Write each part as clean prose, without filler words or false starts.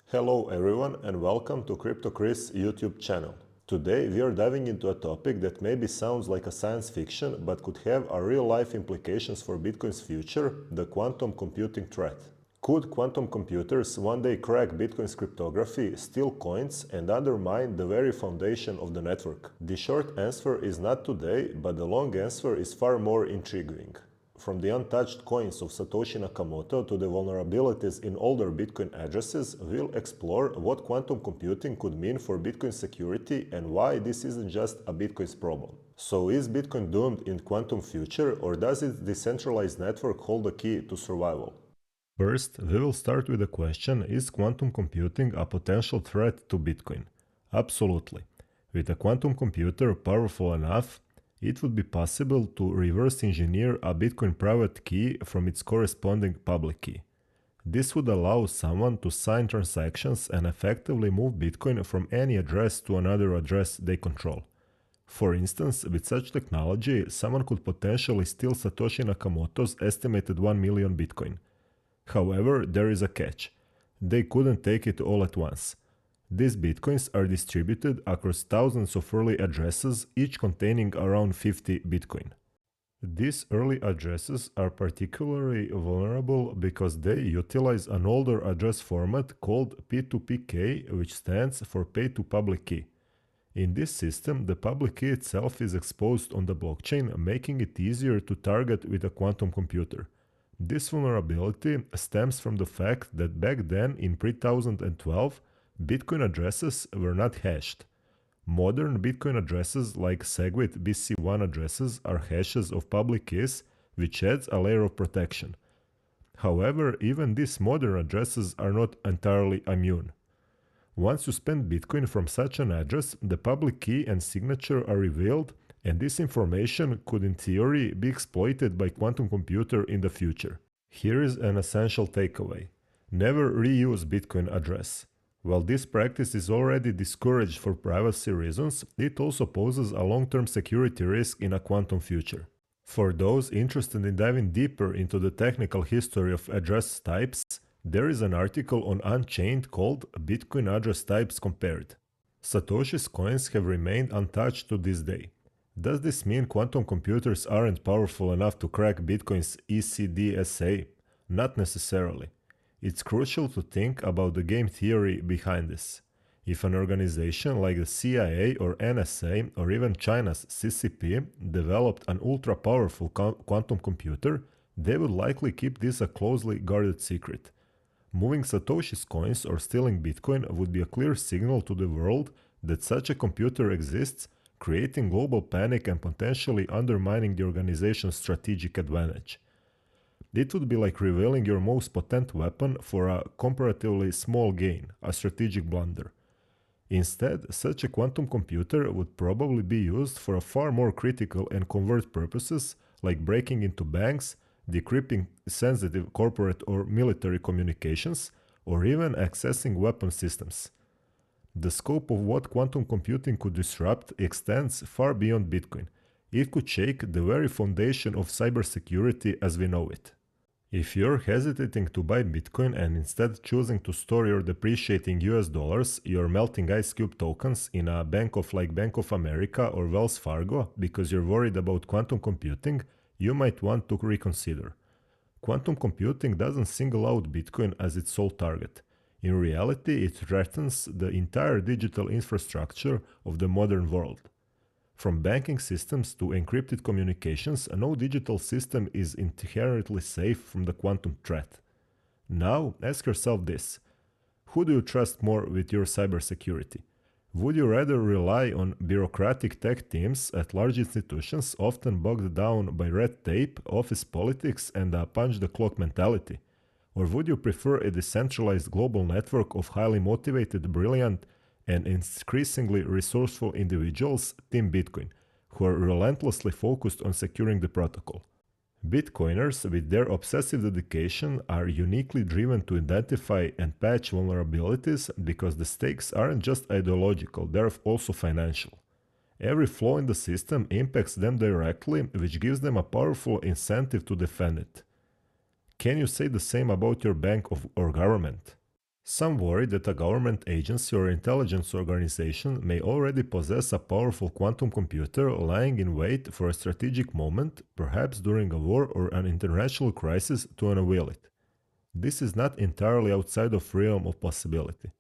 Hello everyone and welcome to CryptoChris YouTube channel. Today we are diving into a topic that maybe sounds like a science fiction but could have a real-life implications for Bitcoin's future, the quantum computing threat. Could quantum computers one day crack Bitcoin's cryptography, steal coins, and undermine the very foundation of the network? The short answer is not today, but the long answer is far more intriguing. From the untouched coins of Satoshi Nakamoto to the vulnerabilities in older Bitcoin addresses, we'll explore what quantum computing could mean for Bitcoin security and why this isn't just a Bitcoin's problem. So is Bitcoin doomed in quantum future, or does its decentralized network hold the key to survival? First, we will start with the question, is quantum computing a potential threat to Bitcoin? Absolutely. With a quantum computer powerful enough, it would be possible to reverse engineer a Bitcoin private key from its corresponding public key. This would allow someone to sign transactions and effectively move Bitcoin from any address to another address they control. For instance, with such technology, someone could potentially steal Satoshi Nakamoto's estimated 1 million Bitcoin. However, there is a catch. They couldn't take it all at once. These bitcoins are distributed across thousands of early addresses, each containing around 50 bitcoin. These early addresses are particularly vulnerable because they utilize an older address format called P2PK, which stands for Pay to Public Key. In this system, the public key itself is exposed on the blockchain, making it easier to target with a quantum computer. This vulnerability stems from the fact that back then, in pre-2012, Bitcoin addresses were not hashed. Modern Bitcoin addresses like SegWit BC1 addresses are hashes of public keys, which adds a layer of protection. However, even these modern addresses are not entirely immune. Once you spend Bitcoin from such an address, the public key and signature are revealed, and this information could in theory be exploited by quantum computer in the future. Here is an essential takeaway. Never reuse Bitcoin address. While this practice is already discouraged for privacy reasons, it also poses a long-term security risk in a quantum future. For those interested in diving deeper into the technical history of address types, there is an article on Unchained called Bitcoin Address Types Compared. Satoshi's coins have remained untouched to this day. Does this mean quantum computers aren't powerful enough to crack Bitcoin's ECDSA? Not necessarily. It's crucial to think about the game theory behind this. If an organization like the CIA or NSA or even China's CCP developed an ultra-powerful quantum computer, they would likely keep this a closely guarded secret. Moving Satoshi's coins or stealing Bitcoin would be a clear signal to the world that such a computer exists, creating global panic and potentially undermining the organization's strategic advantage. It would be like revealing your most potent weapon for a comparatively small gain, a strategic blunder. Instead, such a quantum computer would probably be used for a far more critical and covert purposes like breaking into banks, decrypting sensitive corporate or military communications, or even accessing weapon systems. The scope of what quantum computing could disrupt extends far beyond Bitcoin. It could shake the very foundation of cybersecurity as we know it. If you're hesitating to buy Bitcoin and instead choosing to store your depreciating US dollars, your melting ice cube tokens in a bank like Bank of America or Wells Fargo because you're worried about quantum computing, you might want to reconsider. Quantum computing doesn't single out Bitcoin as its sole target. In reality, it threatens the entire digital infrastructure of the modern world. From banking systems to encrypted communications, no digital system is inherently safe from the quantum threat. Now, ask yourself this. Who do you trust more with your cybersecurity? Would you rather rely on bureaucratic tech teams at large institutions often bogged down by red tape, office politics, and a punch-the-clock mentality? Or would you prefer a decentralized global network of highly motivated, brilliant, and increasingly resourceful individuals, Team Bitcoin, who are relentlessly focused on securing the protocol? Bitcoiners, with their obsessive dedication, are uniquely driven to identify and patch vulnerabilities because the stakes aren't just ideological, they're also financial. Every flaw in the system impacts them directly, which gives them a powerful incentive to defend it. Can you say the same about your bank or government? Some worry that a government agency or intelligence organization may already possess a powerful quantum computer lying in wait for a strategic moment, perhaps during a war or an international crisis, to unveil it. This is not entirely outside of realm of possibility.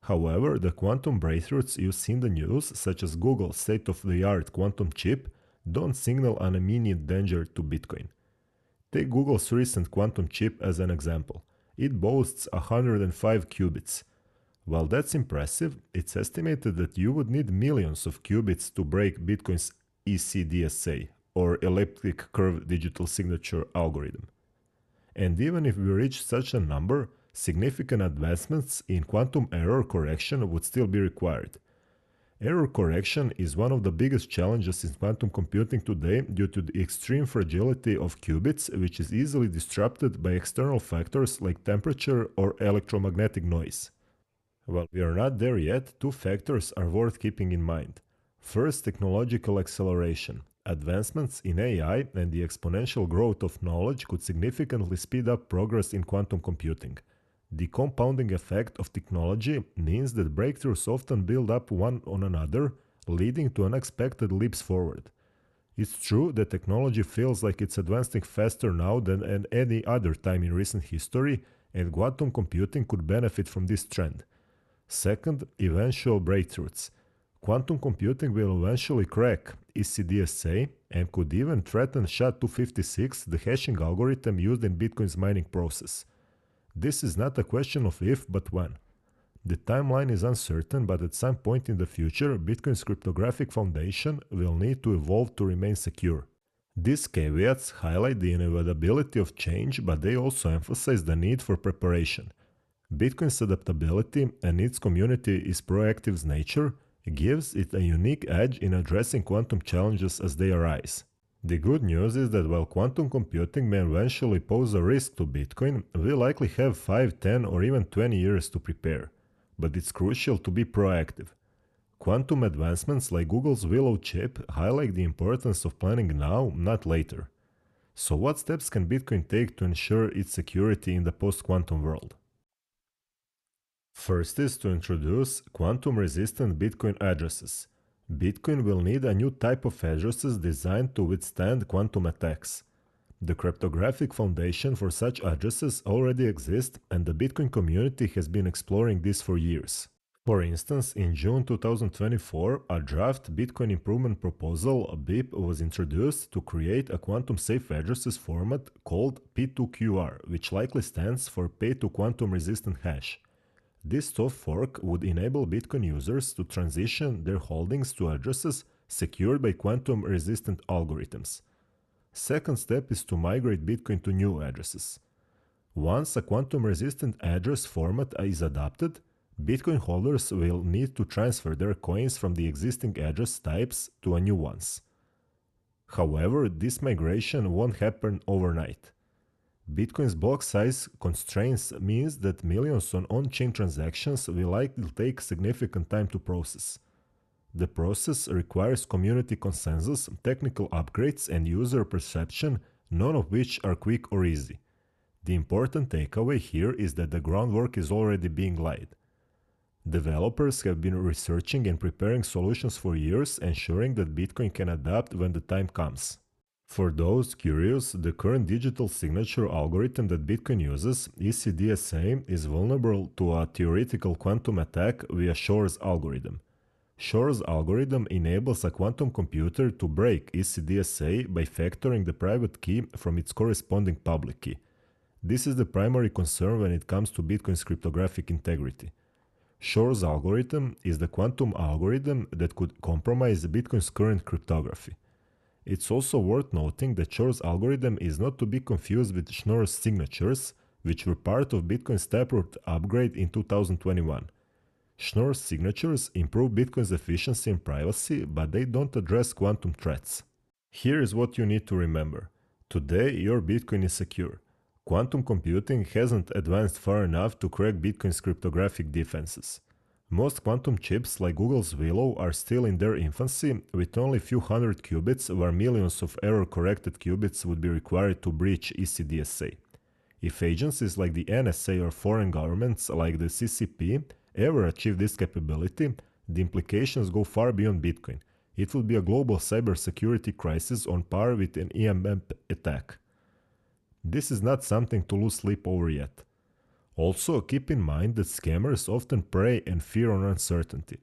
However, the quantum breakthroughs you see in the news, such as Google's state-of-the-art quantum chip, don't signal an immediate danger to Bitcoin. Take Google's recent quantum chip as an example. It boasts 105 qubits. While that's impressive, it's estimated that you would need millions of qubits to break Bitcoin's ECDSA, or elliptic curve digital signature algorithm. And even if we reach such a number, significant advancements in quantum error correction would still be required. Error correction is one of the biggest challenges in quantum computing today due to the extreme fragility of qubits, which is easily disrupted by external factors like temperature or electromagnetic noise. While we are not there yet, two factors are worth keeping in mind. First, technological acceleration. Advancements in AI and the exponential growth of knowledge could significantly speed up progress in quantum computing. The compounding effect of technology means that breakthroughs often build up one on another, leading to unexpected leaps forward. It's true that technology feels like it's advancing faster now than at any other time in recent history, and quantum computing could benefit from this trend. Second, eventual breakthroughs. Quantum computing will eventually crack ECDSA and could even threaten SHA-256, the hashing algorithm used in Bitcoin's mining process. This is not a question of if, but when. The timeline is uncertain, but at some point in the future, Bitcoin's cryptographic foundation will need to evolve to remain secure. These caveats highlight the inevitability of change, but they also emphasize the need for preparation. Bitcoin's adaptability and its community's proactive nature gives it a unique edge in addressing quantum challenges as they arise. The good news is that while quantum computing may eventually pose a risk to Bitcoin, we likely have 5, 10, or even 20 years to prepare. But it's crucial to be proactive. Quantum advancements like Google's Willow chip highlight the importance of planning now, not later. So what steps can Bitcoin take to ensure its security in the post-quantum world? First is to introduce quantum-resistant Bitcoin addresses. Bitcoin will need a new type of addresses designed to withstand quantum attacks. The cryptographic foundation for such addresses already exists, and the Bitcoin community has been exploring this for years. For instance, in June 2024, a draft Bitcoin Improvement Proposal (BIP) was introduced to create a quantum-safe addresses format called P2QR, which likely stands for Pay to Quantum Resistant Hash. This soft fork would enable Bitcoin users to transition their holdings to addresses secured by quantum-resistant algorithms. Second step is to migrate Bitcoin to new addresses. Once a quantum-resistant address format is adopted, Bitcoin holders will need to transfer their coins from the existing address types to new ones. However, this migration won't happen overnight. Bitcoin's block size constraints means that millions of on-chain transactions will likely take significant time to process. The process requires community consensus, technical upgrades, and user perception, none of which are quick or easy. The important takeaway here is that the groundwork is already being laid. Developers have been researching and preparing solutions for years, ensuring that Bitcoin can adapt when the time comes. For those curious, the current digital signature algorithm that Bitcoin uses, ECDSA, is vulnerable to a theoretical quantum attack via Shor's algorithm. Shor's algorithm enables a quantum computer to break ECDSA by factoring the private key from its corresponding public key. This is the primary concern when it comes to Bitcoin's cryptographic integrity. Shor's algorithm is the quantum algorithm that could compromise Bitcoin's current cryptography. It's also worth noting that Shor's algorithm is not to be confused with Schnorr's signatures, which were part of Bitcoin's Taproot upgrade in 2021. Schnorr's signatures improve Bitcoin's efficiency and privacy, but they don't address quantum threats. Here is what you need to remember. Today, your Bitcoin is secure. Quantum computing hasn't advanced far enough to crack Bitcoin's cryptographic defenses. Most quantum chips like Google's Willow are still in their infancy, with only a few hundred qubits, where millions of error-corrected qubits would be required to breach ECDSA. If agencies like the NSA or foreign governments like the CCP ever achieve this capability, the implications go far beyond Bitcoin. It will be a global cybersecurity crisis on par with an EMP attack. This is not something to lose sleep over yet. Also, keep in mind that scammers often prey and fear on uncertainty.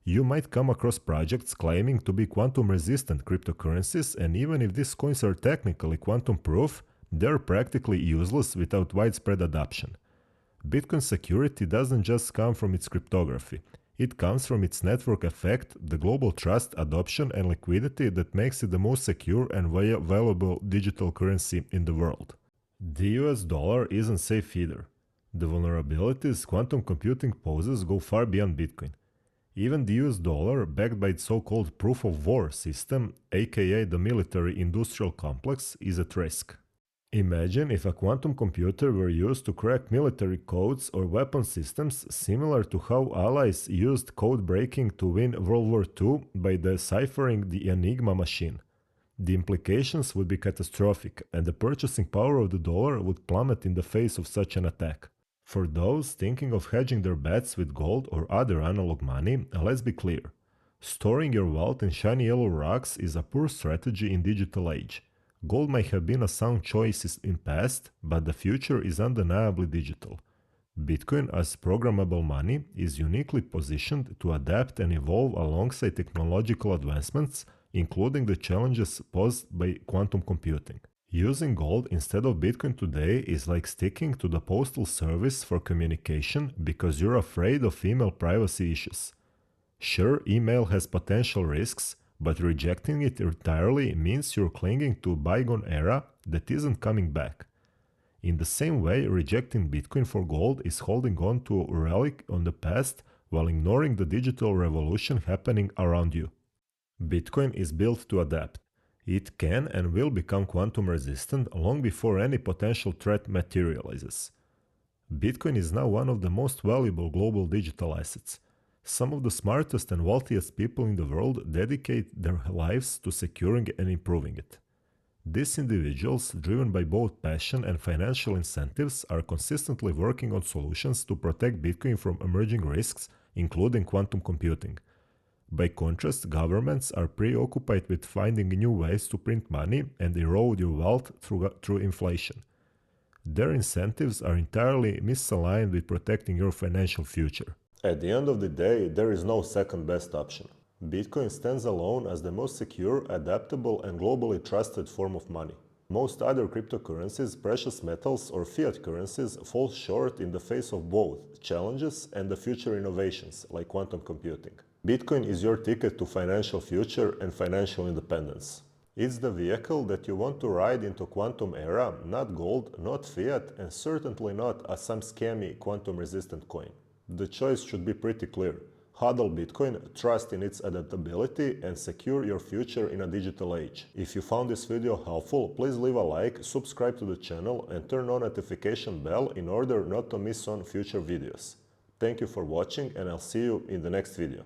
You might come across projects claiming to be quantum-resistant cryptocurrencies, and even if these coins are technically quantum-proof, they're practically useless without widespread adoption. Bitcoin security doesn't just come from its cryptography. It comes from its network effect, the global trust, adoption, and liquidity that makes it the most secure and valuable digital currency in the world. The US dollar isn't safe either. The vulnerabilities quantum computing poses go far beyond Bitcoin. Even the US dollar, backed by its so-called proof of war system, aka the military-industrial complex, is at risk. Imagine if a quantum computer were used to crack military codes or weapon systems, similar to how Allies used code breaking to win World War II by deciphering the Enigma machine. The implications would be catastrophic, and the purchasing power of the dollar would plummet in the face of such an attack. For those thinking of hedging their bets with gold or other analog money, let's be clear. Storing your wealth in shiny yellow rocks is a poor strategy in digital age. Gold may have been a sound choice in past, but the future is undeniably digital. Bitcoin as programmable money is uniquely positioned to adapt and evolve alongside technological advancements, including the challenges posed by quantum computing. Using gold instead of Bitcoin today is like sticking to the postal service for communication because you're afraid of email privacy issues. Sure, email has potential risks, but rejecting it entirely means you're clinging to a bygone era that isn't coming back. In the same way, rejecting Bitcoin for gold is holding on to a relic on the past while ignoring the digital revolution happening around you. Bitcoin is built to adapt. It can and will become quantum resistant long before any potential threat materializes. Bitcoin is now one of the most valuable global digital assets. Some of the smartest and wealthiest people in the world dedicate their lives to securing and improving it. These individuals, driven by both passion and financial incentives, are consistently working on solutions to protect Bitcoin from emerging risks, including quantum computing. By contrast, governments are preoccupied with finding new ways to print money and erode your wealth through inflation. Their incentives are entirely misaligned with protecting your financial future. At the end of the day, there is no second best option. Bitcoin stands alone as the most secure, adaptable, and globally trusted form of money. Most other cryptocurrencies, precious metals, or fiat currencies fall short in the face of both challenges and the future innovations like quantum computing. Bitcoin is your ticket to financial future and financial independence. It's the vehicle that you want to ride into quantum era, not gold, not fiat, and certainly not some scammy quantum-resistant coin. The choice should be pretty clear. Hodl Bitcoin, trust in its adaptability, and secure your future in a digital age. If you found this video helpful, please leave a like, subscribe to the channel, and turn on notification bell in order not to miss on future videos. Thank you for watching, and I'll see you in the next video.